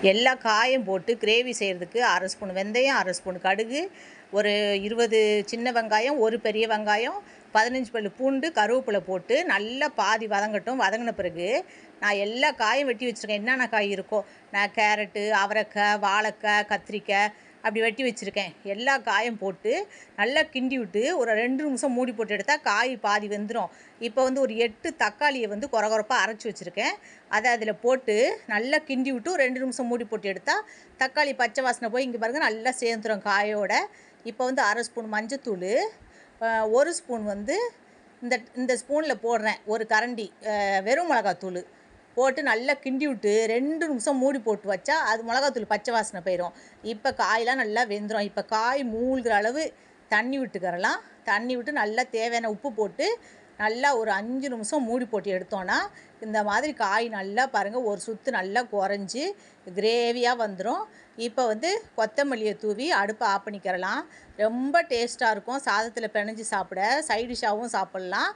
எல்லா காயும் போட்டு கிரேவி செய்கிறதுக்கு 1/2 ஸ்பூன் வெந்தயம், 1/2 ஸ்பூன் கடுகு, ஒரு 20 சின்ன வெங்காயம், ஒரு பெரிய வெங்காயம், 15 பல்லு பூண்டு, கருவேப்பிலை போட்டு நல்லா பாதி வதங்கட்டும். வதங்கின பிறகு நான் எல்லா காயும் வெட்டி வச்சுருக்கேன். என்னென்ன காய் இருக்கோ, நான் கேரட்டு, அவரைக்காய், வாழைக்காய், கத்திரிக்காய் அப்படி வெட்டி வச்சுருக்கேன். எல்லா காயும் போட்டு நல்லா கிண்டி விட்டு ஒரு 2 நிமிஷம் மூடி போட்டு எடுத்தால் காய் பாதி வெந்துடும். இப்போ ஒரு 8 தக்காளியை கொரகொரப்பாக அரைச்சி வச்சுருக்கேன். அதை அதில் போட்டு நல்லா கிண்டி விட்டு ஒரு 2 நிமிஷம் மூடி போட்டு எடுத்தால் தக்காளி பச்சை வாசனை போய் இங்கே பாருங்கள் நல்லா சேர்ந்துடும் காயோட. இப்போ 1/2 ஸ்பூன் மஞ்சத்தூள், 1 ஸ்பூன் இந்த இந்த ஸ்பூனில் போடுறேன், ஒரு கரண்டி வெறும் மிளகாத்தூள் போட்டு நல்லா கிண்டி விட்டு 2 நிமிஷம் மூடி போட்டு வச்சா அது மிளகாத்தூள் பச்சை வாசனை போயிடும். இப்போ காயெலாம் நல்லா வெந்துடும். இப்போ காய் மூழ்கிற அளவு தண்ணி விட்டுக்கறலாம். தண்ணி விட்டு நல்லா தேவையான உப்பு போட்டு நல்லா ஒரு 5 நிமிஷம் மூடி போட்டு எடுத்தோன்னா இந்த மாதிரி காய் நல்லா பாருங்கள் ஒரு சுற்று நல்லா குறைஞ்சி கிரேவியாக வந்துடும். இப்போ கொத்தமல்லியை தூவி அடுப்பை ஆஃப் பண்ணிக்கிறலாம். ரொம்ப டேஸ்ட்டாக இருக்கும். சாதத்தில் பிணைஞ்சி சாப்பிட சைடிஷ்ஷாகவும் சாப்பிட்லாம்.